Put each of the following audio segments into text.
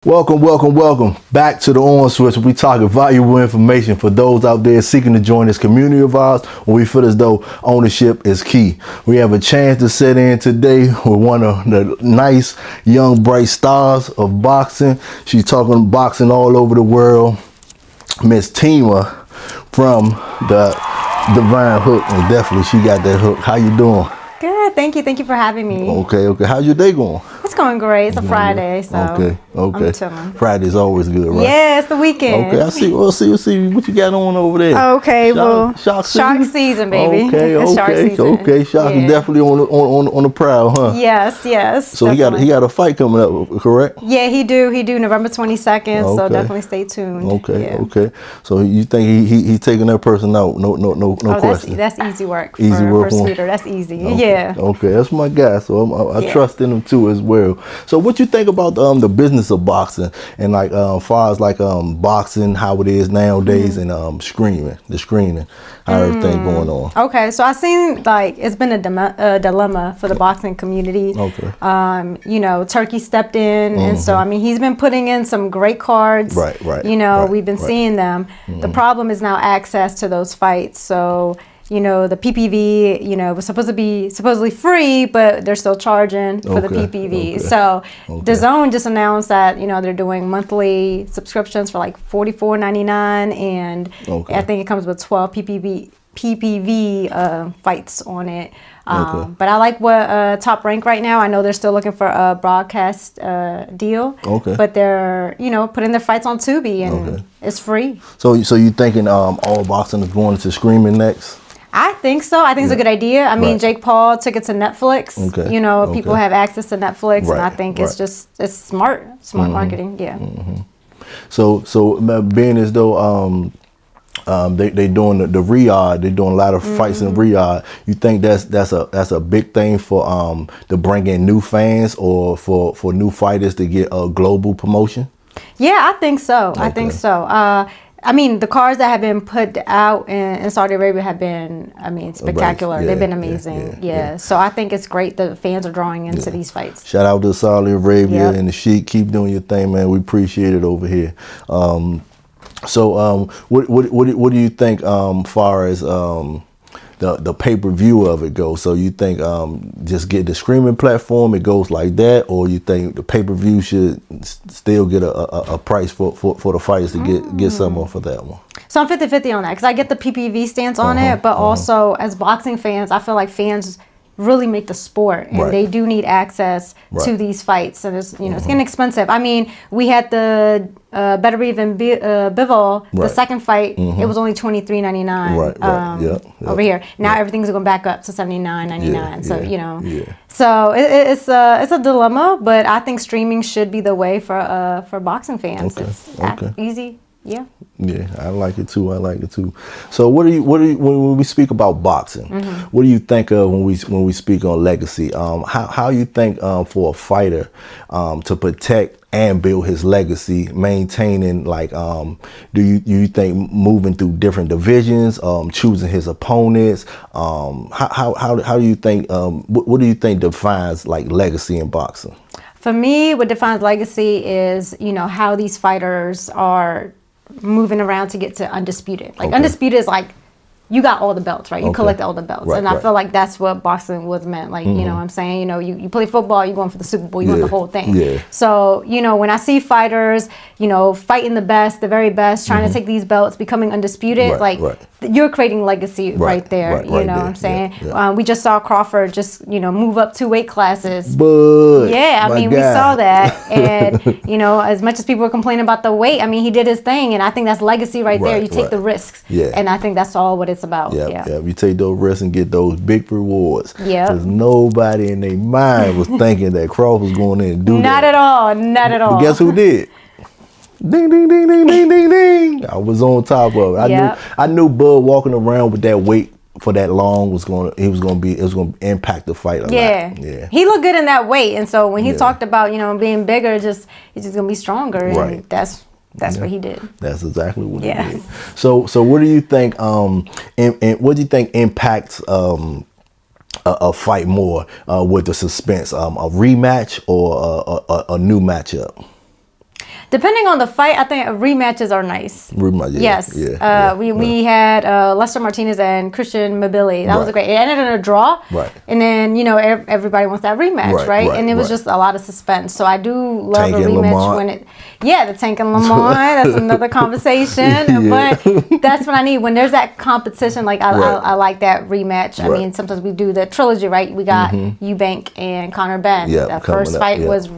Welcome back to the On Switch. We talking valuable information for those out there seeking to join this community of ours where we feel as though ownership is key. We have a chance to sit in today with one of the nice young bright stars of boxing. She's talking boxing all over the world. Miss Tima from the Divine Hook, and definitely she got that hook. How you doing? Good, thank you for having me. Okay. How's your day going? It's going great. It's a Friday, so okay. I'm chilling. Friday's always good, right? Yeah, it's the weekend. Okay, I see. We'll see what you got on over there. Okay, Shark season, baby. Okay. Shark is definitely on the prowl, huh? Yes. So definitely. he got a fight coming up, correct? Yeah, he do November 22nd. So definitely stay tuned. Okay. So you think he's taking that person out? No question. That's easy work. Easy work for Scooter. That's easy. Okay. Yeah. Okay, that's my guy. So I trust in him too as well. So what you think about the business of boxing and like far as like boxing, how it is nowadays, and the screening, how everything going on? Okay, so I seen like it's been a dilemma for the boxing community. Okay. Turkey stepped in, and so I mean he's been putting in some great cards. Right. We've been seeing them. The problem is now access to those fights. So the PPV, was supposedly free, but they're still charging for the PPV. So DAZN just announced that, they're doing monthly subscriptions for like $44.99, and I think it comes with 12 PPV fights on it. But I like what TopRank right now. I know they're still looking for a broadcast deal. Okay. But they're, putting their fights on Tubi, and it's free. So you thinking all boxing is going to streaming next? I think so. I think it's a good idea. I mean, Jake Paul took it to Netflix. Okay. People have access to Netflix, and I think it's smart marketing. Yeah. So being as though they doing the Riyadh, they're doing a lot of fights in Riyadh. You think that's a big thing for to bring in new fans or for new fighters to get a global promotion? Yeah, I think so. I mean, the cards that have been put out in Saudi Arabia have been, spectacular. Right. They've been amazing. Yeah. So I think it's great that fans are drawing into these fights. Shout out to Saudi Arabia and the Sheik. Keep doing your thing, man. We appreciate it over here. So what do you think far as the pay-per-view of it goes? So you think just get the streaming platform, it goes like that, or you think the pay-per-view should still get a price for the fighters to get some off of that one? So I'm 50-50 on that, because I get the PPV stance on it, but also as boxing fans, I feel like fans really make the sport, and they do need access to these fights, and it's it's getting expensive. I mean, we had the Beterbiev and Bivol, the second fight, it was only $23.99 over here. Now everything's going back up to $79.99. So it's a dilemma, but I think streaming should be the way for boxing fans. It's easy. Yeah, I like it too. So what do you when we speak about boxing, what do you think of when we speak on legacy? How you think for a fighter to protect and build his legacy, maintaining do you think moving through different divisions, choosing his opponents, how do you think what do you think defines like legacy in boxing? For me, what defines legacy is how these fighters are moving around to get to undisputed. Undisputed is like you got all the belts, right? You collect all the belts. And I feel like that's what boxing was meant. Like, you know what I'm saying? You play football, you're going for the Super Bowl, you want the whole thing. Yeah. So, when I see fighters, fighting the best, the very best, trying to take these belts, becoming undisputed, you're creating legacy right there. You know what I'm saying? Yeah. We just saw Crawford just, move up 2 weight classes. But we saw that. And, as much as people were complaining about the weight, he did his thing. And I think that's legacy right there. You take the risks. Yeah. And I think that's all what it's about. Yeah. You take those risks and get those big rewards. Yeah. Because nobody in their mind was thinking that Crawford was going in and do that. Not at all. But guess who did? Ding, ding, ding, ding, ding, ding, ding. I was on top of it. I knew Bud walking around with that weight for that long was going to impact the fight a lot. Yeah. He looked good in that weight, and so when he talked about being bigger, he's just going to be stronger, and that's what he did. That's exactly what he did. So what do you think? And what do you think impacts a fight more with the suspense? A rematch or a new matchup? Depending on the fight, I think rematches are nice. Rematch, yes. We had Lester Martinez and Christian Mabili. That was a great. It ended in a draw. Right. And then everybody wants that rematch, right? And it was just a lot of suspense. So I do love Tank a rematch Lamont. when it. Yeah, the Tank and Lamont. That's another conversation. But that's what I need when there's that competition. Like I like that rematch. I mean, sometimes we do the trilogy, right? We got Eubank and Conor Benn. That first fight was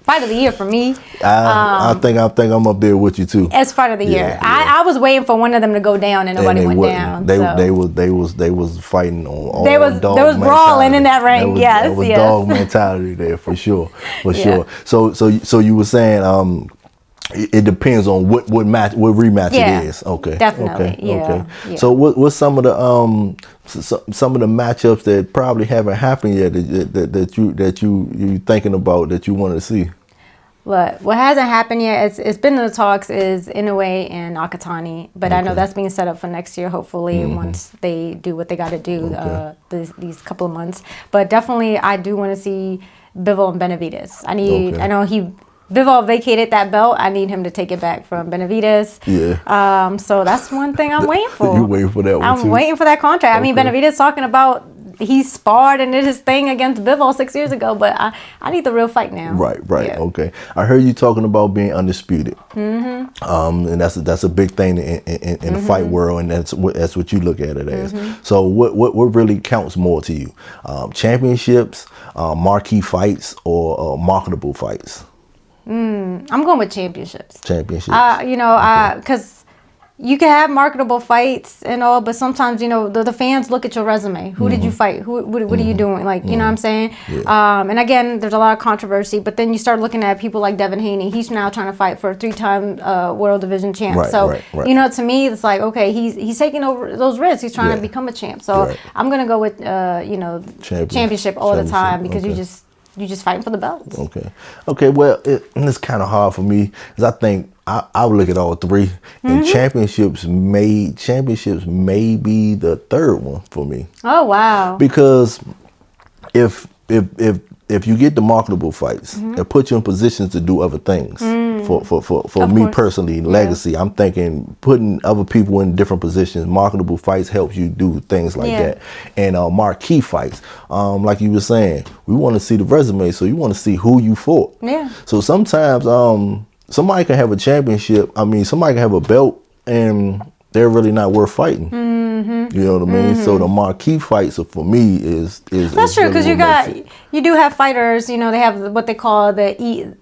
fight of the year for me. I think I'm up there with you too. As fight of the year. I was waiting for one of them to go down and nobody went down. They was fighting on there was brawling in that ring. There was dog mentality there for sure. Sure. So you were saying it depends on what rematch it is. Okay. Definitely. Okay. So what's some of the some of the matchups that probably haven't happened yet that you thinking about that you want to see? Look, what hasn't happened yet, it's been in the talks, is Inoue and Nakatani, but I know that's being set up for next year, hopefully, once they do what they got to do these couple of months. But definitely, I do want to see Bivol and Benavidez. I know Bivol vacated that belt. I need him to take it back from Benavidez. Yeah. So that's one thing I'm waiting for. You waiting for that one too? I'm waiting for that contract. I mean, Benavidez talking about he sparred and did his thing against Bivol 6 years ago, but I need the real fight now. Right. Yeah. Okay. I heard you talking about being undisputed. And that's a big thing in the fight world, and that's what you look at it as. So what really counts more to you? Championships, marquee fights, or marketable fights? I'm going with championships. Championships. Because you can have marketable fights and all, but sometimes, the fans look at your resume. Who did you fight? What are you doing? Like, you know what I'm saying? Yeah. And again, there's a lot of controversy, but then you start looking at people like Devin Haney. He's now trying to fight for a 3-time world division champ. Right. To me, it's like, okay, he's taking over those risks. He's trying to become a champ. So I'm going to go with, championship all the time because you just fighting for the belts. Okay. Well, it's kind of hard for me because I think I would look at all three, and championships may be the third one for me. Oh wow! Because if you get the marketable fights, it puts you in positions to do other things. For me personally, legacy, I'm thinking putting other people in different positions. Marketable fights helps you do things like that. And marquee fights, like you were saying, we want to see the resume, so you want to see who you fought. Yeah. So sometimes somebody can have a championship. I mean, somebody can have a belt and they're really not worth fighting. You know what I mean? So the marquee fights for me is that's true, because you do have fighters. They have what they call they've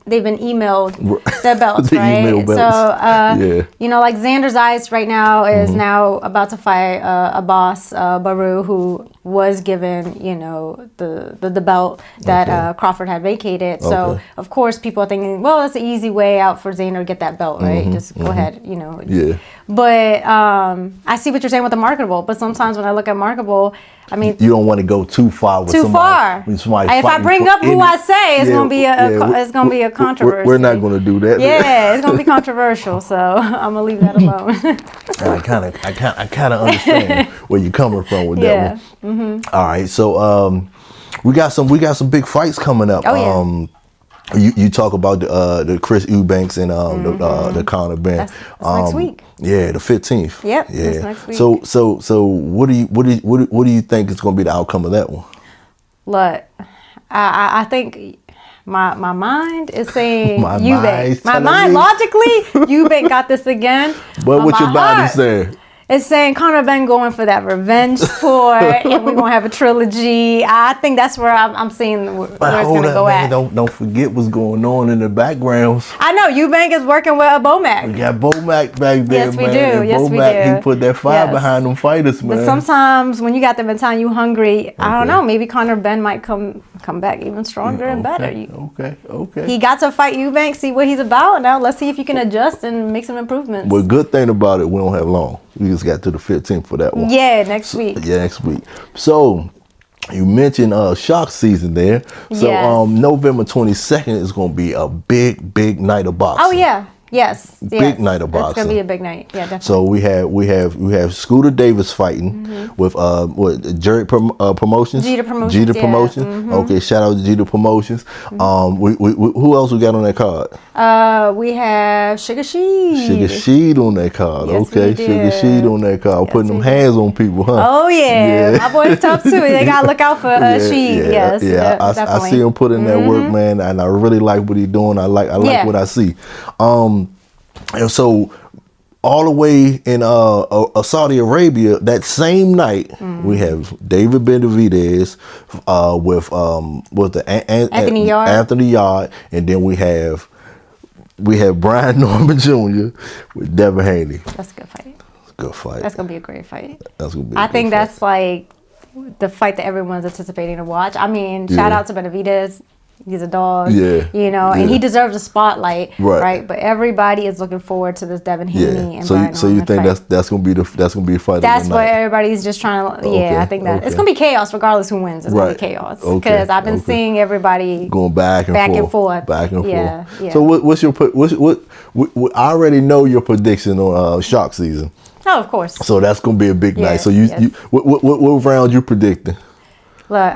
been emailed their belts, right? Email belts. So like Xander Zayas right now is now about to fight Abbas Baru, who was given the belt that Crawford had vacated. So of course people are thinking, well, that's an easy way out for Xander to get that belt, right? Just go ahead, Yeah. But I see what you're saying with the marketable. But sometimes when I look at marketable, I mean, you don't want to go too far with somebody. If I bring up who I say, it's gonna be a controversy. We're not gonna do that. Yeah, it's gonna be controversial. So I'm gonna leave that alone. I kind of understand where you're coming from with that one. All right, so we got some big fights coming up. Oh yeah. You talk about the Chris Eubanks and the Conor Benn. That's next week. Yeah, the 15th. Yep. Yeah. That's next week. So what do you think is going to be the outcome of that one? Look, I think my mind is saying Eubank. My mind logically, Eubank got this again. But what your body saying? It's saying Conor Benn going for that revenge tour, and we're gonna have a trilogy. I think that's where I'm seeing where it's gonna go at. Don't forget what's going on in the backgrounds. I know Eubank is working with Bomac. We got Bomac back there, yes, we do. Yes, we do. He put that fire behind them fighters, man. But sometimes when you got them in time, you hungry. I don't know. Maybe Conor Benn might come back even stronger and better. Okay. He got to fight Eubank, see what he's about. Now let's see if you can adjust and make some improvements. Well, good thing about it, we don't have long. We just got to the 15th for that one. Yeah, next week. Next week. So you mentioned shock season there. So yes. November 22nd is going to be a big night of boxing. Oh yeah. Yes. Big night of boxing. It's gonna be a big night. Yeah, definitely. So we have ScooterDavis fighting with what Jerry Promotions. Jeter Promotions. Jeter Promotions. Okay, shout out to Jeter Promotions. We who else we got on that card? We have Sugar Sheed. Sugar Sheed on that card. Yes, Okay, Sugar Sheed on that card. Putting them hands on people, huh? Oh yeah. My boy's tough too. They gotta look out for Sheed. Yes. Yeah. I see him put in that work, man, and I really like what he's doing. I like what I see. And so all the way in Saudi Arabia, that same night we have David Benavidez with the Anthony Yard, and then we have Brian Norman Jr. with Devin Haney. That's a good fight. Good fight. That's gonna be a great fight. That's gonna be. I think that's like the fight that everyone's anticipating to watch. I mean, shout out to Benavidez. He's a dog, and he deserves a spotlight, right? But everybody is looking forward to this Devin Haney and Brian So you think that's gonna be a fight? That's what everybody's just trying to. Yeah, I think that it's gonna be chaos regardless who wins. It's gonna be chaos because I've been seeing everybody going back and forth. Yeah. So what's your I already know your prediction on Shark season. Oh, of course. So that's gonna be a big night. So what round you predicting? Look,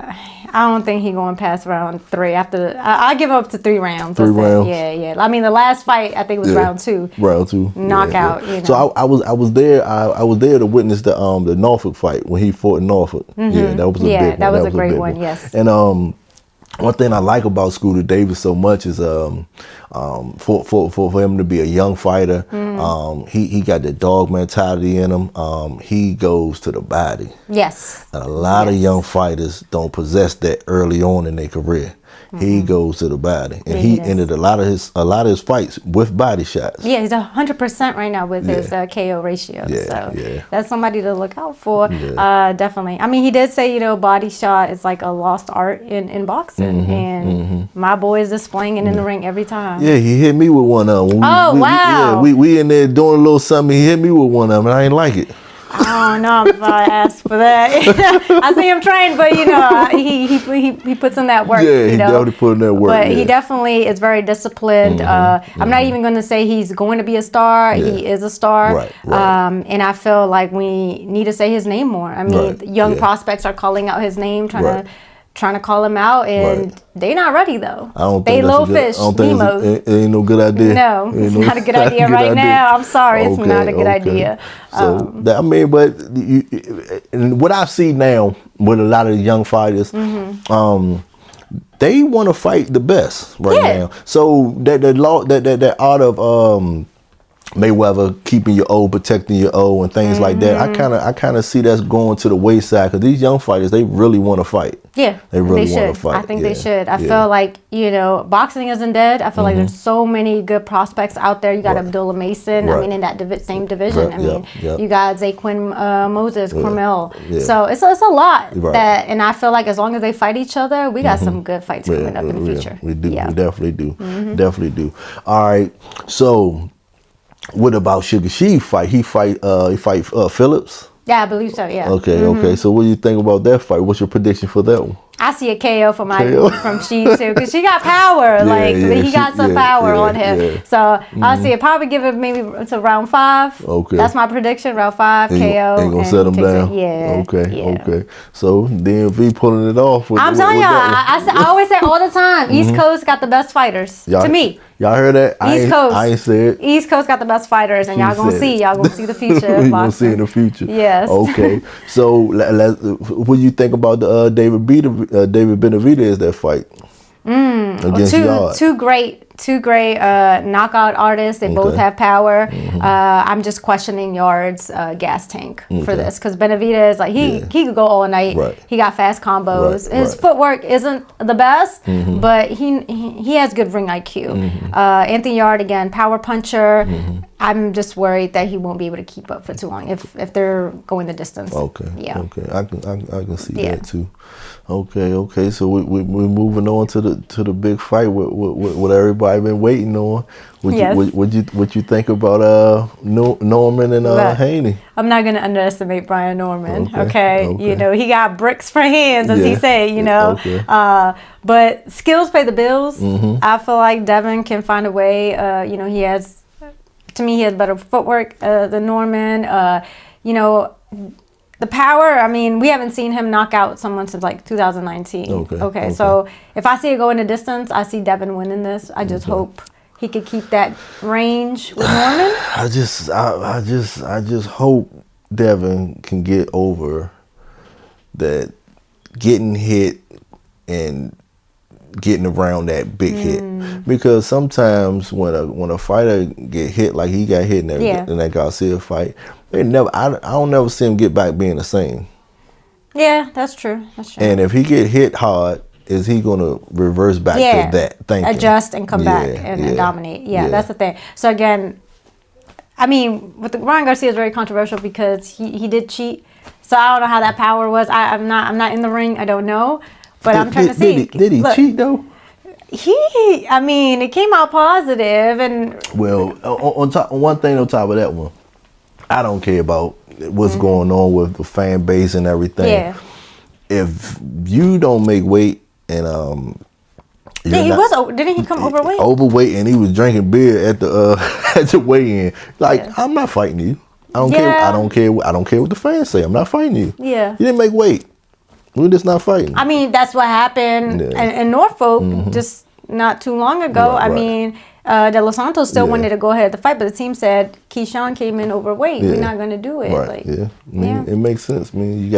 I don't think he's going past round 3. After I give up to 3 rounds. 3 rounds. Yeah. I mean, the last fight I think was round 2. Round 2. Knockout. You know. So I was there. I was there to witness the Norfolk fight when he fought in Norfolk. Yeah, that was a big one. That was a great one. Yes. And one thing I like about ScooterDavis so much is for him to be a young fighter, he got the dog mentality in him. He goes to the body. Yes. And a lot of young fighters don't possess that early on in their career. He goes to the body, and he ended a lot of his fights with body shots. Yeah, he's 100% right now with his KO ratio. So that's somebody to look out for. Definitely. I mean, he did say body shot is like a lost art in boxing, and my boy is displaying it in the ring every time. Yeah, he hit me with one of them. Wow. We in there doing a little something. He hit me with one of them, and I ain't like it. I don't know if I asked for that. I see him trained, but he puts in that work. Yeah, he definitely put in that work. But he definitely is very disciplined. I'm not even going to say he's going to be a star. He is a star. Right. And I feel like we need to say his name more. I mean, young prospects are calling out his name, trying to call him out, and they not ready though. I don't they think low fish. It ain't no good idea. No, it's not a good idea right now. I'm sorry, it's not a good idea. So and what I see now with a lot of the young fighters, they want to fight the best now. So that art of Mayweather keeping your O, protecting your O, and things like that. I kind of see that's going to the wayside because these young fighters, they really want to fight. Yeah, they really want to fight. I think they should. I feel like boxing isn't dead. I feel like there's so many good prospects out there. You got Abdullah Mason. I mean, in that same division. I mean, you got Zaquin Moses, Cormel. So it's a lot that, and I feel like as long as they fight each other, we got some good fights coming up in the future. We do. We definitely do. Definitely do. All right, so. What about Sugar Sheed fight? He fight Phillips? Yeah, I believe so, yeah. Okay. So what do you think about that fight? What's your prediction for that one? I see a KO from Sheed too, because she got power. He got some power on him. So I see it. Probably give it maybe to round 5. Okay. That's my prediction. Round 5 KO. Ain't gonna set him down. Okay. So DMV pulling it off. I'm telling y'all. I always say all the time. East Coast got the best fighters. To me. Y'all heard that? East Coast. I ain't said. East Coast got the best fighters, and y'all gonna see. Y'all gonna see the future of boxing. Gonna see in the future. Yes. Okay. So what do you think about the David Benavidez that fight against Yard? Two great knockout artists. They both have power. I'm just questioning Yard's gas tank for this because Benavidez, he could go all night. He got fast combos. His footwork isn't the best, but he has good ring IQ. Anthony Yard, again, power puncher. I'm just worried that he won't be able to keep up for too long if they're going the distance. Okay. I can see that too. Okay. So we're moving on to the big fight what everybody been waiting on. What you think about Norman and Haney? I'm not gonna underestimate Brian Norman. Okay. He got bricks for hands, as he say. But skills pay the bills. I feel like Devin can find a way. He has to me, he has better footwork than Norman. You know, the power, I mean, we haven't seen him knock out someone since like 2019. Okay. So if I see it go in the distance, I see Devin winning this. I just hope he could keep that range with Norman. I just hope Devin can get over that getting hit and getting around that big hit, because sometimes when a fighter get hit like he got hit in that Garcia fight, I don't never see him get back being the same. Yeah, that's true. And if he get hit hard, is he gonna reverse back to that thinking? Adjust and come back and dominate. Yeah, that's the thing. So again, I mean, with Ryan Garcia is very controversial because he did cheat. So I don't know how that power was. I'm not in the ring. I don't know. But I'm trying to see. Did he cheat though? I mean, it came out positive, and well, on one thing on top of that one, I don't care about what's going on with the fan base and everything. Yeah. If you don't make weight and didn't he come overweight? Overweight, and he was drinking beer at the weigh-in. Like, I'm not fighting you. I don't care. I don't care what the fans say. I'm not fighting you. Yeah. You didn't make weight. We're just not fighting. I mean, that's what happened in Norfolk just not too long ago. I mean, De Los Santos still wanted to go ahead to fight, but the team said Keyshawn came in overweight. We're not going to do it. Right. It makes sense. I mean, you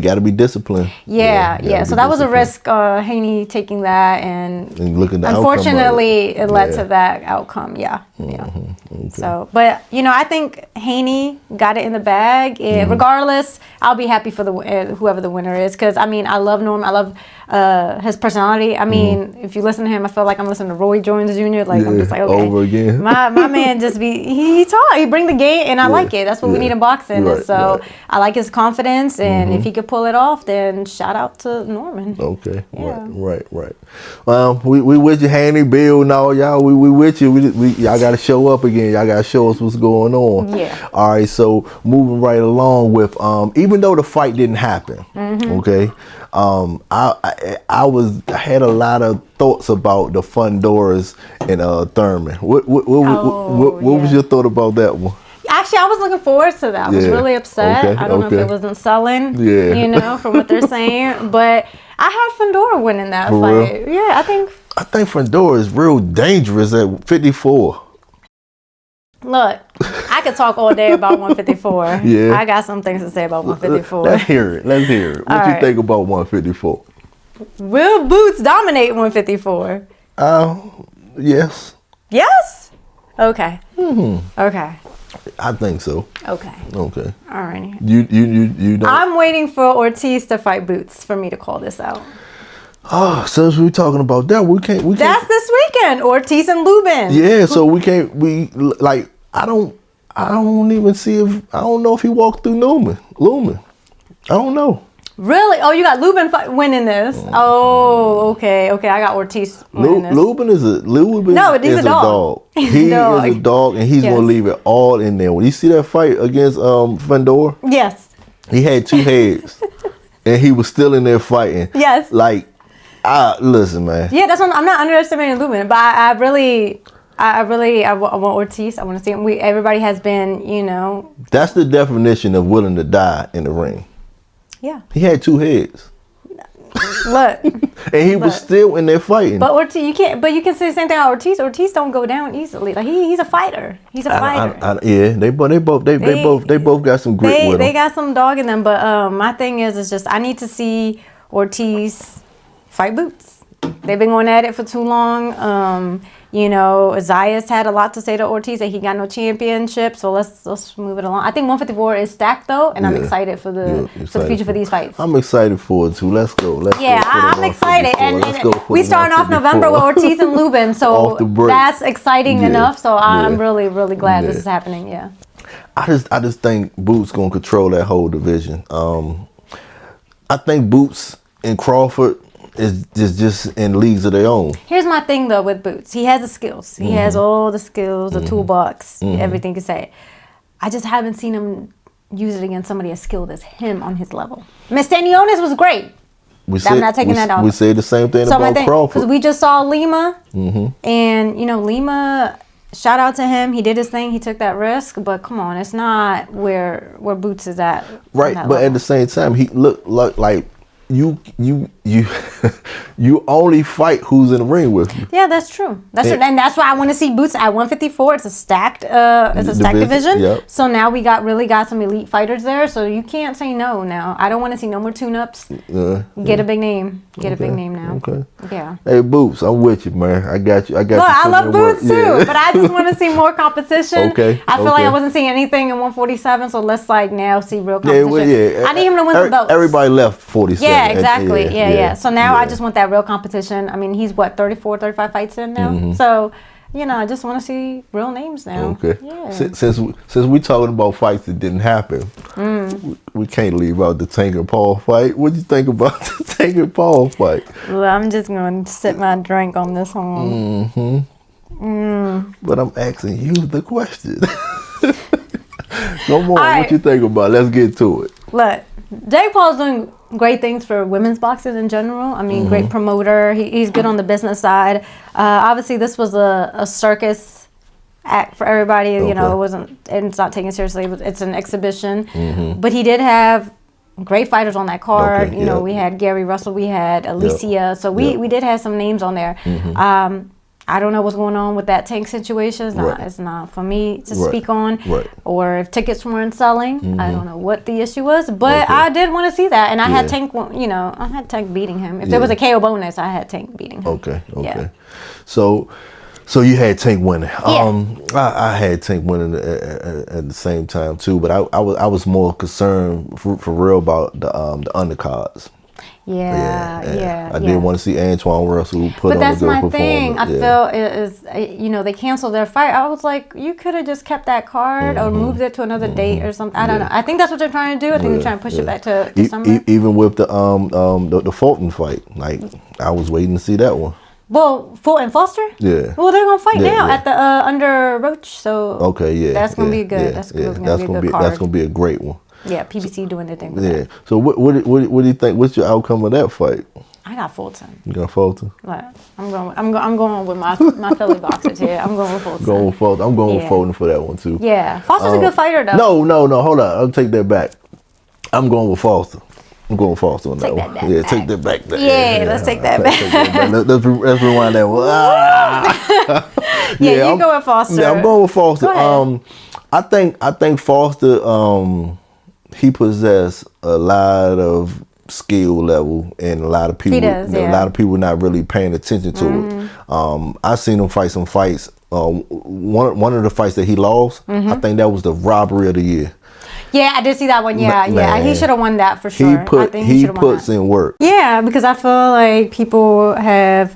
gotta be disciplined. Yeah. So that was a risk. Haney taking that, and look at the unfortunately, it led to that outcome. Yeah. Okay. So, but I think Haney got it in the bag. Regardless, I'll be happy for whoever the winner is, because I mean, I love Norm. I love his personality. I mean, if you listen to him, I feel like I'm listening to Roy Jones Jr. Like I'm just like, okay, over again. my man just he bring the game, and I like it. That's what we need in boxing. I like his confidence, and if he could pull it off, then shout out to Norman. Okay. Right. We with you, Haney, Bill, and all y'all. We with you. Y'all got to show up again. Y'all got to show us what's going on. Yeah. All right. So moving right along with even though the fight didn't happen, okay. I had a lot of thoughts about the Fundoras and Thurman. What was your thought about that one? Actually, I was looking forward to that. I was really upset. I don't know if it wasn't selling, from what they're saying. But I had Fundora winning that fight. Real? Yeah, I think Fundora is real dangerous at 54. Look, I could talk all day about 154. Yeah. I got some things to say about 154. Let's hear it. What you think about 154? Will Boots dominate 154? Yes. Yes? Okay. Okay. I think so. Okay. Alrighty. You don't. I'm waiting for Ortiz to fight Boots for me to call this out. Oh, since we're talking about that, we can't. That's this weekend. Ortiz and Lubin. Yeah, so we can't. I don't even see if I don't know if he walked through Lumen. I don't know. Really? Oh, you got Lubin winning this. Oh, okay. I got Ortiz winning this. Lubin is a dog. He is a dog, and he's gonna leave it all in there. When you see that fight against Fundora, yes, he had two heads, and he was still in there fighting. Yes, listen, man. Yeah, that's what I'm not underestimating Lubin, but I want Ortiz. I want to see him. Everybody has been, That's the definition of willing to die in the ring. Yeah. He had two heads. Look. And he was still in there fighting. But Ortiz, you can say the same thing about Ortiz. Ortiz don't go down easily. Like he's a fighter. He's a fighter. They both got some grit with them. They got some dog in them. But my thing is just I need to see Ortiz fight Boots. They've been going at it for too long. Zayas had a lot to say to Ortiz that he got no championship. So let's move it along. I think 154 is stacked though, and I'm excited for the future for these fights. I'm excited for it too. Let's go. I'm excited. And we starting off November with Ortiz and Lubin, so that's exciting enough. So I'm really, really glad this is happening. Yeah. I just think Boots gonna control that whole division. I think Boots and Crawford is just in leagues of their own. Here's my thing though with Boots. He has the skills. He has all the skills, the toolbox, everything you say. I just haven't seen him use it against somebody as skilled as him on his level. Mistanionis was great. I'm not taking that off. We say the same thing about Crawford. Because we just saw Lima, and Lima shout out to him. He did his thing. He took that risk. But come on, it's not where Boots is at. Right, but at the same time, he looked like you you only fight who's in the ring with you. Yeah, that's true. And that's why I want to see Boots at 154. It's a stacked division. Yep. So now we got some elite fighters there. So you can't say no now. I don't want to see no more tune-ups. Get a big name. Get a big name now. Okay. Yeah. Hey, Boots, I'm with you, man. I got you. Look, I love Boots too, but I just want to see more competition. Okay. I feel like I wasn't seeing anything in 147, so let's now see real competition. I need him to win some belts. Everybody left 47. Yeah, exactly. Yeah. So now I just want that real competition. I mean, he's 34, 35 fights in now. So, I just want to see real names now. Okay. Yeah. Since we talking about fights that didn't happen, we can't leave out the Tank and Paul fight. What do you think about the Tank and Paul fight? Well, I'm just going to sip my drink on this one. But I'm asking you the question. Come on, right. What you think about it? Let's get to it. Look, Jake Paul's doing great things for women's boxing in general. I mean, great promoter. He's good on the business side. Obviously, this was a circus act for everybody. It's not taken seriously. It's an exhibition. But he did have great fighters on that card. We had Gary Russell. We had Alicia. So we did have some names on there. I don't know what's going on with that Tank situation. It's not for me to speak on. Or if tickets weren't selling. I don't know what the issue was. But I did want to see that. And I had Tank, I had Tank beating him. If there was a KO bonus, I had Tank beating him. Okay. Yeah. So you had Tank winning. I had Tank winning at the same time too. But I was more concerned for real about the undercards. Yeah. I did want to see Antoine Russell put on a good performance. But that's my thing. I feel is they canceled their fight. I was like, you could have just kept that card or moved it to another date or something. I don't know. I think that's what they're trying to do. I think they're trying to push it back to December. Even with the Fulton fight, like I was waiting to see that one. Well, Fulton Foster? Yeah. Well, they're gonna fight now at the under Roach. So okay, that's gonna be good. That's gonna be a good card. That's gonna be a great one. Yeah, PBC doing their thing with that. So what do you think? What's your outcome of that fight? I got Fulton. You got Fulton? Right. I'm going with my Philly boxers here. I'm going with Fulton. Going with Fulton. I'm going with Fulton for that one too. Yeah, Foster's a good fighter though. No. Hold on. I'll take that back. I'm going with Foster. I'm going Foster on that one. Take that back. Let's take that back. Let's rewind that one. You go with Foster. Yeah, I'm going with Foster. I think Foster. He possessed a lot of skill level, and a lot of people. A lot of people not really paying attention to it. I seen him fight some fights. One of the fights that he lost, I think that was the robbery of the year. Yeah, I did see that one. Yeah. He should have won that for sure. He puts in work. Yeah, because I feel like people have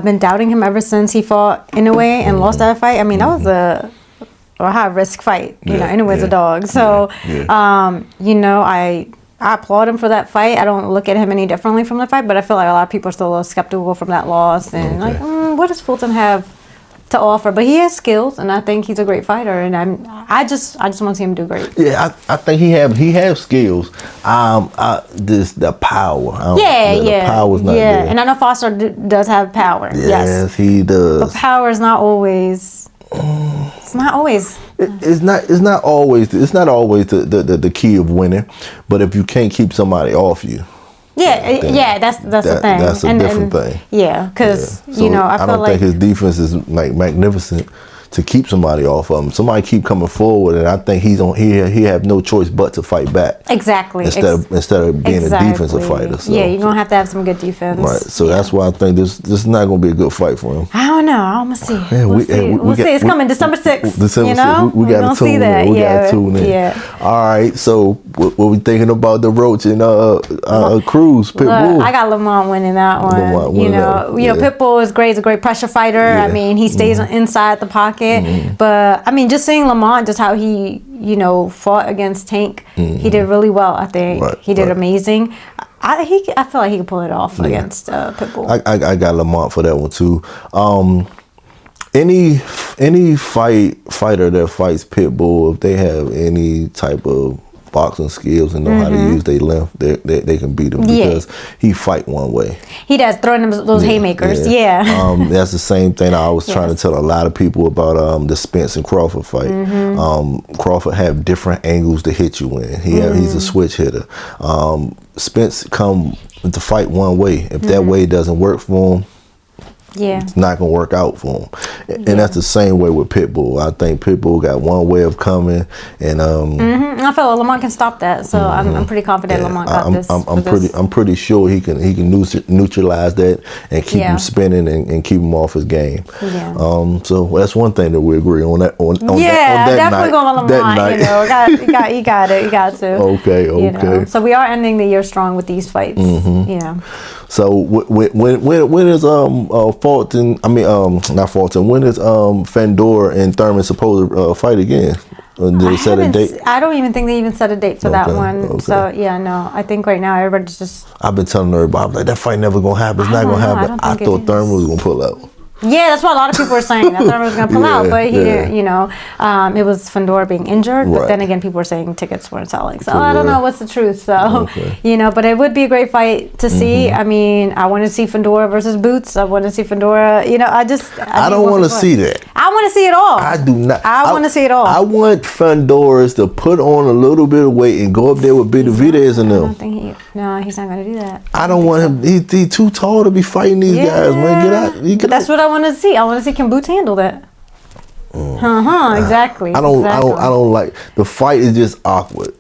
been doubting him ever since he fought Inoue and lost that fight. I mean, that was a high risk fight. Inoue's a dog. So, I applaud him for that fight. I don't look at him any differently from the fight, but I feel like a lot of people are still a little skeptical from that loss. And what does Fulton have to offer? But he has skills, and I think he's a great fighter. And I just want to see him do great. Yeah, I think he has skills. The power. The power's not there. And I know Foster does have power. Yes, he does. But power is not always. It's not always. It's not always the key of winning, but if you can't keep somebody off you. That's the thing. That's a different thing. Yeah, because I don't think his defense is like magnificent to keep somebody off of him. Somebody keep coming forward, and I think he have no choice but to fight back. Exactly. Instead of being a defensive fighter. So. Yeah, you're gonna have to have some good defense. Right. So that's why I think this is not gonna be a good fight for him. I don't know. I'm gonna see. Yeah, we'll see. It's coming December 6th. December 6th. We gotta tune in. We gotta tune in. Yeah. All right. So what we thinking about the Roach and Cruz Pitbull? I got Lamont winning that one. Pitbull is great. He's a great pressure fighter. I mean, he stays inside the pocket. But I mean, just seeing Lamont, just how he fought against Tank, he did really well. I think he did amazing. I feel like he could pull it off against Pitbull. I got Lamont for that one too. Any fighter that fights Pitbull, if they have any type of boxing skills and know how to use their length, they can beat him because he fight one way. He does, throwing them those haymakers. That's the same thing I was trying to tell a lot of people about the Spence and Crawford fight. Crawford have different angles to hit you in. He's a switch hitter. Spence come to fight one way. If that way doesn't work for him, it's not gonna work out for him. And that's the same way with Pitbull. I think Pitbull got one way of coming, and I feel Lamont can stop that. So I'm pretty confident Lamont got this. I'm pretty sure he can neutralize that and keep him spinning and keep him off his game. So that's one thing that we agree on that. On that definitely going on Lamont. You got it. You got to. Okay. So we are ending the year strong with these fights. So when is Fulton? Not Fulton. When is Fandor and Thurman supposed to fight again? Did they set a date? I don't even think they even set a date for that one. So I think right now everybody's just. I've been telling everybody, I'm like, that fight never gonna happen. It's not gonna happen. I thought Thurman was gonna pull out. Yeah, that's what a lot of people were saying. That Thurman was going to pull out, but he didn't, it was Fandor being injured. But then again, people were saying tickets weren't selling. So I don't know what's the truth. So, but it would be a great fight to see. I mean, I want to see Fandor versus Boots. I want to see Fandor, I don't want to see that. I want to see it all. I do not. I want to see it all. I want Fandor to put on a little bit of weight and go up there with Benavidez and them. I don't think he's not going to do that. I don't want him. He's too tall to be fighting these guys, man. Get out. That's what I want to see. I want to see, can Boots handle that? Exactly. I don't like the fight. Is just awkward.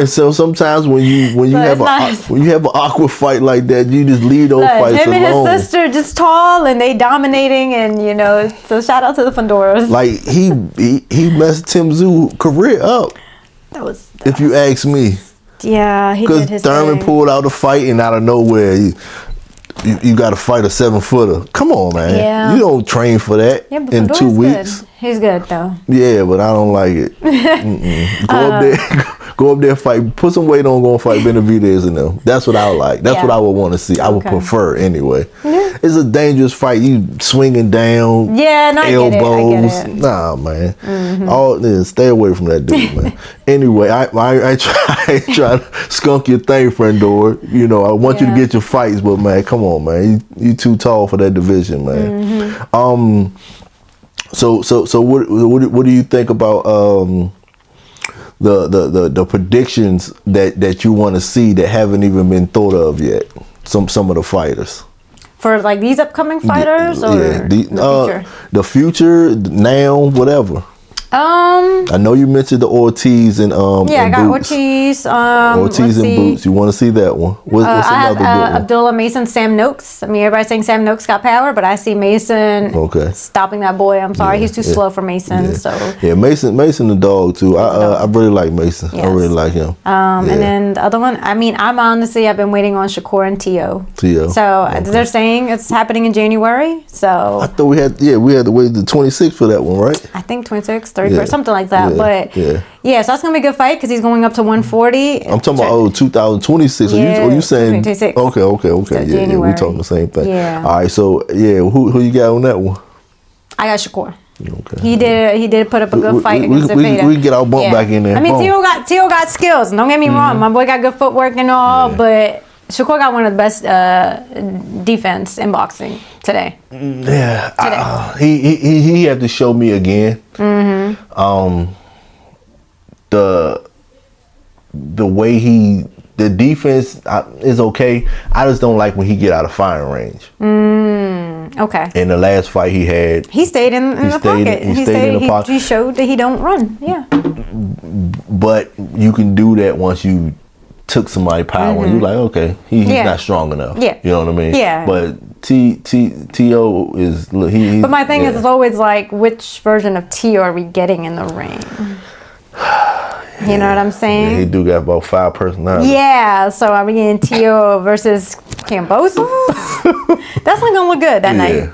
So sometimes when you have an awkward fight like that, you just leave those fights him alone. And his sister just tall and they dominating, and so shout out to the Fandoras. Like he messed Tim Tszyu career up. If you ask me. Yeah, he did his thing. Because Thurman pulled out a fight and out of nowhere. You got to fight a 7-footer. Come on, man. Yeah. You don't train for that in 2 weeks. Good. He's good though. Yeah, but I don't like it. Go up there, fight. Put some weight on. Go and fight Benavidez and them. That's what I would like. That's what I would want to see. I would prefer anyway. Yeah. It's a dangerous fight. You swinging down. Yeah, elbows. I get it. Nah, man. Stay away from that dude, man. Anyway, I try to skunk your thing, Fandor. I want you to get your fights, but man, come on, man. You too tall for that division, man. So what do you think about the predictions that you want to see that haven't even been thought of yet? Some of the fighters. For like these upcoming fighters or the future, now, whatever. I know you mentioned the Ortiz and I got Boots. Ortiz. Ortiz and Boots. You want to see that one? What's I another have good one? Abdullah Mason, Sam Noakes. I mean, everybody's saying Sam Noakes got power, but I see Mason stopping that boy. I'm sorry, he's too slow for Mason. So Mason the dog too. I really like Mason. Yes. I really like him. And then the other one, I mean, I've been waiting on Shakur and Tio. So they're saying it's happening in January. So I thought we had to wait the 26th for that one, right? I think 26th, 31st, something like that. But so that's gonna be a good fight because he's going up to 140. I'm talking about 2026. Are you saying 2026? Okay. So we talking the same thing. Yeah. All right. So who you got on that one? I got Shakur. Okay. He did put up a good fight against Zepeda. We can get our bump back in there. I mean, Tio got skills. Don't get me wrong. My boy got good footwork and all, but Shakur got one of the best defense in boxing today. Yeah, he had to show me again. The way the defense is okay. I just don't like when he get out of firing range. Okay. In the last fight he had, he stayed in the pocket. He stayed in the pocket. He showed that he don't run. Yeah. But you can do that once you took somebody power and you're like, okay, he's not strong enough. Yeah. You know what I mean? Yeah. But T.O. is he. But my thing is, it's always like, which version of T.O. are we getting in the ring? You know what I'm saying? Yeah, he do got about 5 personalities. Yeah, so are we getting Tio versus Cambosa? That's not gonna look good that night,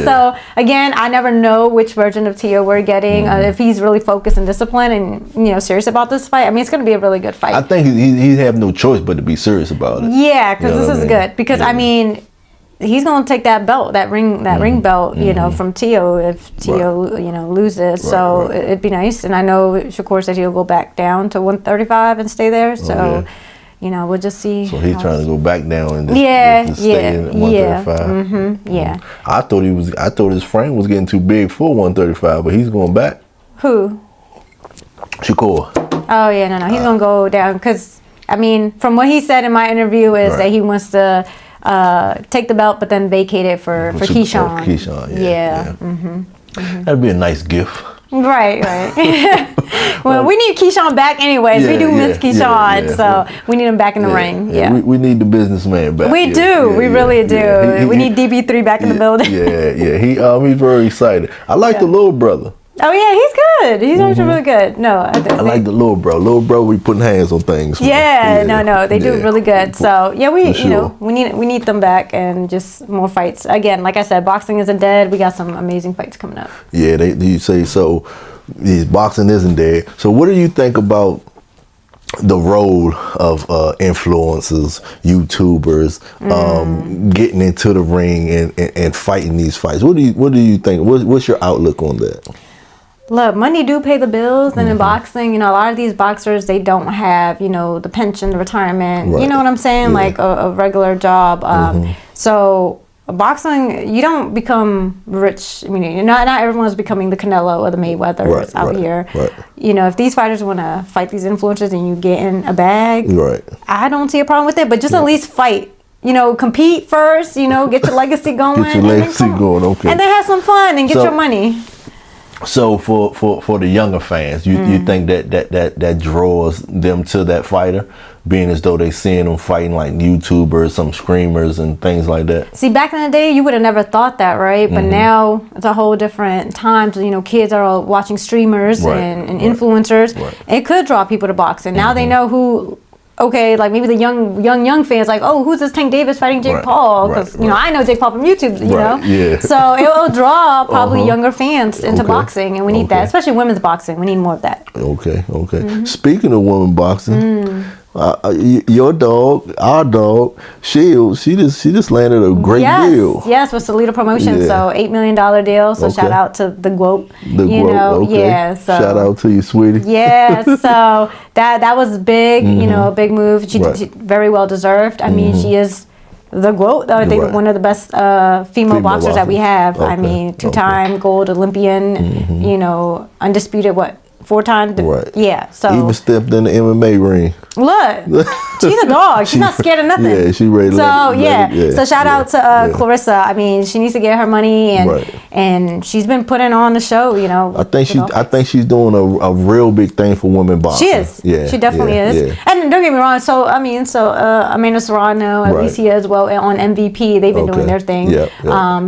So again, I never know which version of Tio we're getting. If he's really focused and disciplined and serious about this fight, I mean, it's gonna be a really good fight. I think he have no choice but to be serious about it. Yeah, because this is good. Because I mean, he's going to take that belt, that ring belt, you know, from Tio if Tio, you know, loses. So it'd be nice. And I know Shakur said he'll go back down to 135 and stay there. So, you know, we'll just see. So he's trying to go back down and just stay in 135. Yeah. I thought his frame was getting too big for 135, but he's going back. Who? Shakur. Oh yeah, no, he's gonna go down because I mean, from what he said in my interview is that he wants to take the belt, but then vacate it for Keyshawn. Keyshawn, yeah. That'd be a nice gift. Right. Well, we need Keyshawn back anyways. We do miss Keyshawn, so we need him back in the ring. Yeah. We need the businessman back. We do. We really do. We need DB3 back in the building. He's very excited. I like the little brother. Oh yeah, he's good. He's actually really good. No, I like the little bro. Little bro, we putting hands on things. No, they do really good. So yeah, you know, we need them back and just more fights. Again, like I said, boxing isn't dead. We got some amazing fights coming up. Yeah, you say so. Boxing isn't dead. So what do you think about the role of influencers, YouTubers, getting into the ring and fighting these fights? What do you think? What's your outlook on that? Look, money do pay the bills, and in boxing, you know, a lot of these boxers, they don't have, you know, the pension, the retirement, you know what I'm saying, like a regular job. So boxing, you don't become rich. I mean, not everyone's becoming the Canelo or the Mayweathers out here. You know, if these fighters want to fight these influencers and you get in a bag, I don't see a problem with it. But just at least fight. You know, compete first. You know, get your legacy going. Get your legacy going, okay. And then have some fun and get your money. So for the younger fans, you think that draws them to that fighter, being as though they seeing them fighting like YouTubers, some screamers and things like that? See, back in the day, you would have never thought that, right? But now it's a whole different time. So, you know, kids are all watching streamers and influencers. It could draw people to boxing. Now they know who. Okay, like maybe the young fans, like, oh, who's this Tank Davis fighting Jake Paul? Because you know, I know Jake Paul from YouTube, you know. So it will draw probably younger fans into boxing, and we need that, especially women's boxing. We need more of that. Okay. Speaking of women boxing, your dog, our dog, Shield, she just landed a great deal. Yes, with Salida Promotions. So $8 million deal. So shout out to the GWOP. So shout out to you, sweetie. Yeah, so that was big, you know, a big move. She very well deserved. I mean, she is the GWOP, I think one of the best female boxers that we have. I mean, 2-time gold Olympian, you know, undisputed 4-time. Yeah, so even stepped in the MMA ring. Look, she's a dog. She's not scared of nothing. Yeah, she ready. So shout out to Clarissa. I mean, she needs to get her money, and she's been putting on the show. You know, I think she's doing a real big thing for women boxing. She is. Yeah, she definitely is. Yeah. And don't get me wrong. So Amanda Serrano, Alicia as well on MVP. They've been doing their thing.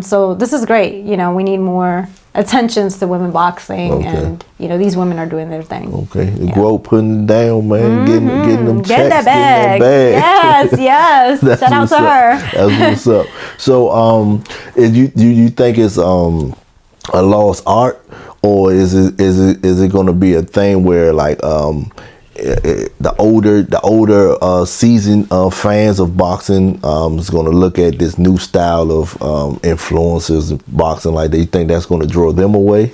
So this is great. You know, we need more attentions to women boxing, and you know, these women are doing their thing. GWOP putting it down, man, getting them checks, getting that bag. Yes. Shout out to her. That's what's up. So, do you think it's a lost art, or is it going to be a thing where like the older seasoned fans of boxing is going to look at this new style of influencers in boxing, like they think that's going to draw them away?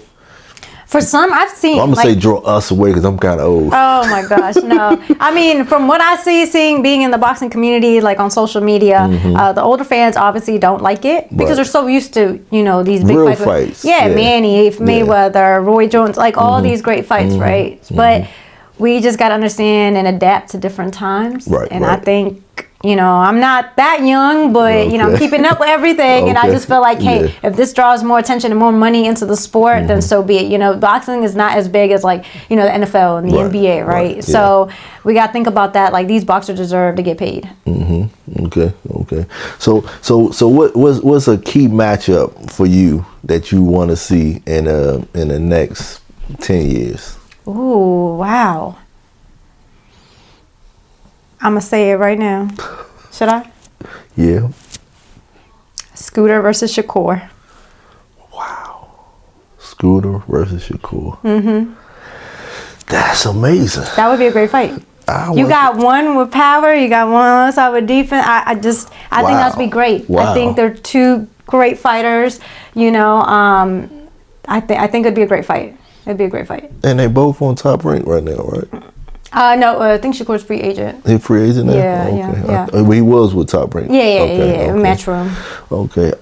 For some, I've seen. I'm gonna say draw us away because I'm kind of old. Oh my gosh, no! I mean, from what I being in the boxing community, like on social media, the older fans obviously don't like it because they're so used to, you know, these big real fights. Manny, Mayweather, Roy Jones, like all these great fights, right? But we just got to understand and adapt to different times. I think, you know, I'm not that young, but, you know, I'm keeping up with everything. And I just feel like, hey, if this draws more attention and more money into the sport, then so be it. You know, boxing is not as big as, like, you know, the NFL and the NBA, right? So we got to think about that. Like, these boxers deserve to get paid. Okay. So what's a key matchup for you that you want to see in the next 10 years? Ooh, wow. I'm going to say it right now. Should I? Yeah. Scooter versus Shakur. Wow. Scooter versus Shakur. That's amazing. That would be a great fight. You got one with power. You got one on the side with defense. I think that'd be great. Wow. I think they're two great fighters. You know, I think it'd be a great fight. It'd be a great fight. And they both on Top Rank right now, right? No, I think Shakur's free agent. He free agent now? Yeah. He was with Top Rank. Yeah. Matchroom. Okay.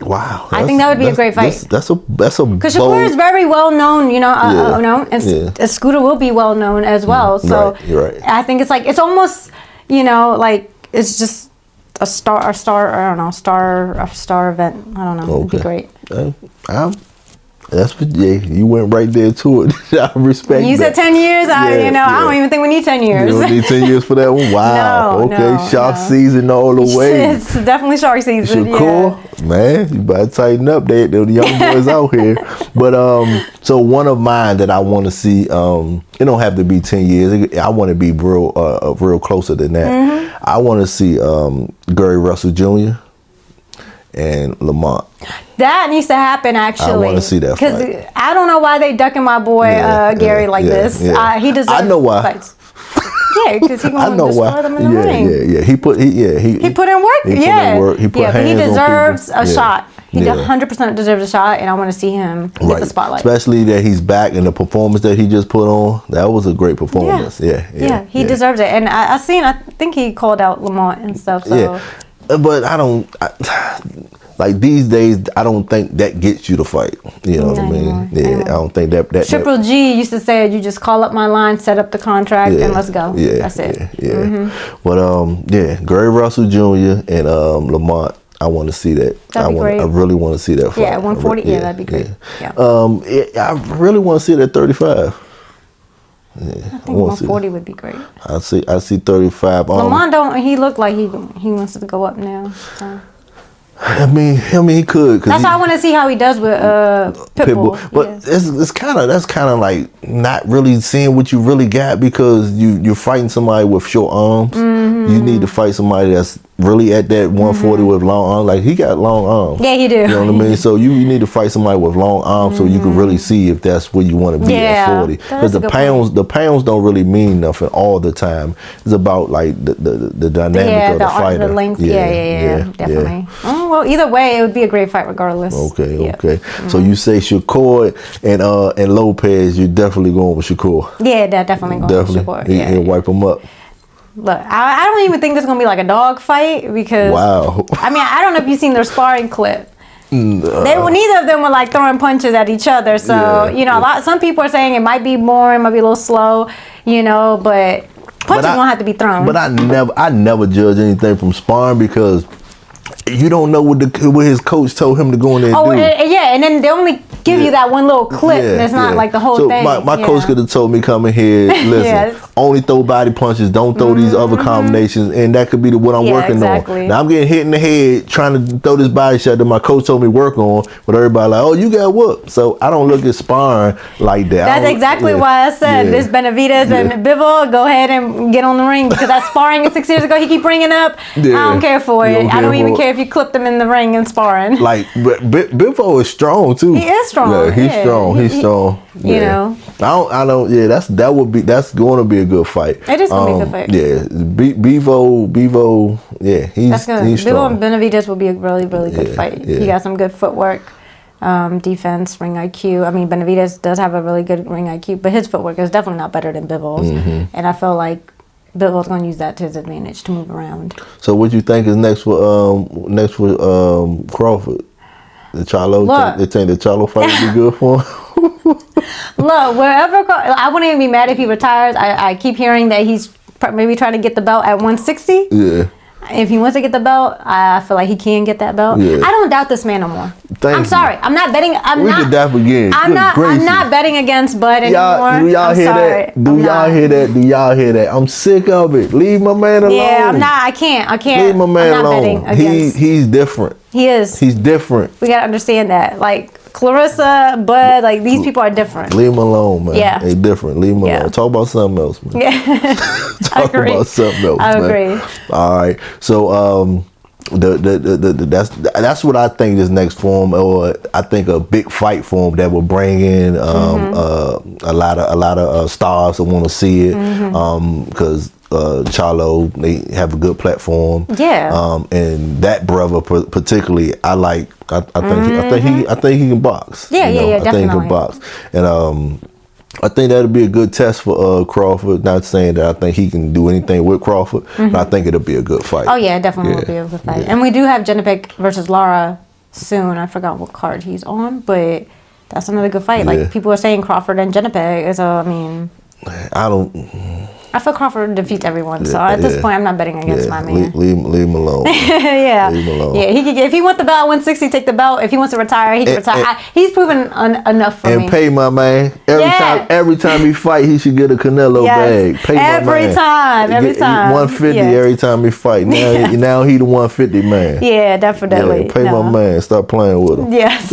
Wow. I think that would be a great fight. That's a because Shakur is very well known, you know, and Scooter will be well known as well. So you're right. I think it's almost, you know, like it's just a star event. I don't know. It'd be great. You went right there to it. I respect you that. said 10 years. I don't even think we need 10 years. You don't need 10 years for that one? Wow. Shark season all the way. It's definitely shark season. Shakur, man, you better tighten up. They're the young boys out here. But so one of mine that I want to see, it don't have to be 10 years. I want to be real closer than that. Mm-hmm. I want to see Gary Russell Jr. and Lamont. That needs to happen, actually. I want to see that fight. Because I don't know why they ducking my boy Gary like this. He deserves I know why. Fights. Yeah, because he's going to destroy them in the ring. Yeah. He put in work. He put hands he deserves a shot. He 100% deserves a shot, and I want to see him get the spotlight. Especially that he's back and the performance that he just put on. That was a great performance. He deserves it. And I think he called out Lamont and stuff. So. Yeah. But like these days, I don't think that gets you to fight. You know what I mean? I don't think that Triple G used to say, you just call up my line, set up the contract, and let's go. That's it. Mm-hmm. But Gary Russell Jr. and Lamont, I want to see that. That'd be great. I really want to see that fight. Yeah, 140. That'd be great. Yeah. I really want to see it at 35. I think 140 would be great. I see 35. Lamont he looked like he wants to go up now. So. I mean, he could. That's why I want to see how he does with Pitbull. But that's kind of like not really seeing what you really got, because you're fighting somebody with short arms. Mm-hmm. You need to fight somebody that's really at that 140 with long arms. Like, he got long arms. Yeah, he do. You know what I mean? So you need to fight somebody with long arms so you can really see if that's where you want to be at 40. Because the pounds don't really mean nothing all the time. It's about like the dynamic of the fighter. The length. Yeah, definitely. Oh, well, either way, it would be a great fight regardless. Okay. Mm-hmm. So you say Shakur and Lopez, you're definitely going with Shakur. Yeah, definitely going with Shakur. He'll wipe him up. Look, I don't even think there's going to be like a dog fight, because I mean, I don't know if you've seen their sparring clip. Neither of them were like throwing punches at each other. So, you know, some people are saying it might be boring, might be a little slow, you know, but punches don't have to be thrown. But I never judge anything from sparring, because you don't know what his coach told him to go in there and do. And then they only give you that one little clip, and it's not like the whole thing. My coach could have told me, come in here, listen, only throw body punches, don't throw these other combinations, and that could be what I'm working on. Now I'm getting hit in the head trying to throw this body shot that my coach told me work on, but everybody like, oh, you got whooped. So I don't look at sparring like that. That's exactly why I said this Benavidez and Bivol, go ahead and get on the ring, because that sparring 6 years ago he keep bringing up, I don't care for it. I don't even care if you clip them in the ring and sparring. Like, Bivol is strong too. He is strong. Yeah, he's strong. He's strong. You know. I don't. Yeah, that's going to be a good fight. It is going to be a good fight. Yeah, Bivol. Yeah, he's strong. Bivol and Benavidez will be a really, really good fight. He got some good footwork, defense, ring IQ. I mean, Benavidez does have a really good ring IQ, but his footwork is definitely not better than Bivol's. Mm-hmm. And I feel like Bivol's going to use that to his advantage to move around. So what you think is next for Crawford? The Charlo, they think the Charlo fight would be good for him? Look, I wouldn't even be mad if he retires. I keep hearing that he's maybe trying to get the belt at 160. Yeah. If he wants to get the belt, I feel like he can get that belt. Yeah. I don't doubt this man no more. I'm sorry. I'm not betting. We could dap again. I'm not betting against Bud anymore. Do y'all hear that? Do y'all hear that? I'm sick of it. Leave my man alone. Yeah, I'm not. I can't. Leave my man alone. He's different. He is. He's different. We gotta understand that. Like Clarissa, Bud, like these people are different. Leave him alone, man. Yeah. They're different. Leave him alone. Talk about something else, man. Yeah. Talk about something else, I agree. All right. So that's what I think this next form, or I think a big fight form that will bring in a lot of stars that want to see it, because Charlo, they have a good platform. Yeah. And that brother particularly, I like. I think he can box. Yeah, definitely. I think he can definitely. box, and I think that'll be a good test for Crawford. Not saying that I think he can do anything with Crawford, but I think it'll be a good fight. Oh yeah, it definitely will be a good fight. And we do have Jenipic versus Lara soon. I forgot what card he's on, but that's another good fight. Like people are saying Crawford and Jenipic. So I mean, I feel Crawford defeats everyone. So at this point, I'm not betting against my man. Leave him alone. Yeah. Leave him alone. Yeah, he could get, if he wants the belt at 160, take the belt. If he wants to retire, he can retire. He's proven enough for me. And pay my man. Every time he fight, he should get a Canelo bag. Pay my man. Every time. 150 every time he fight. Now he the 150 man. Yeah, definitely. Yeah, pay my man. Stop playing with him. Yes.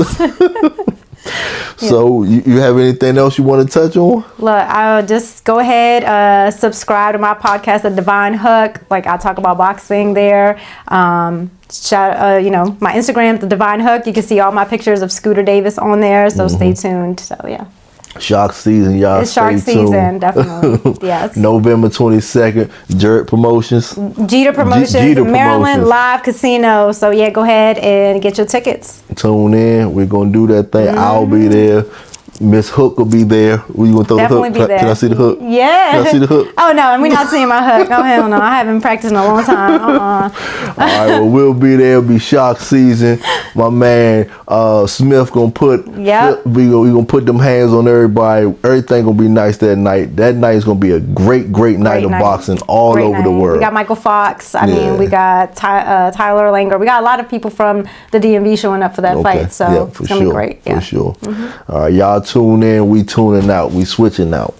So you have anything else you want to touch on? Look, I'll just go ahead, subscribe to my podcast, The Divine Hook. Like I talk about boxing there. My Instagram, The Divine Hook. You can see all my pictures of ScooterDavis on there. So stay tuned. So yeah. Shark season, y'all. It's shark season, definitely. Yes. November 22nd, Jeter Promotions. Jeter Promotions, Maryland Live Casino. So yeah, go ahead and get your tickets. Tune in. We're gonna do that thing. I'll be there. Miss Hook will be there. We gonna throw Definitely the hook. Be there. Can I see the hook? Yeah. Can I see the hook? Oh no, and we're not seeing my hook. Oh hell no, I haven't practiced in a long time. All right, well we'll be there. It'll be shark season. My man Smith gonna put. We gonna put them hands on everybody. Everything gonna be nice that night. That night is gonna be a great night of boxing all over the world. We got Michael Fox. I mean, we got Tyler Langer. We got a lot of people from the DMV showing up for that fight. So it's gonna be great. For sure. All right, y'all tune in. We tuning out. We switching out.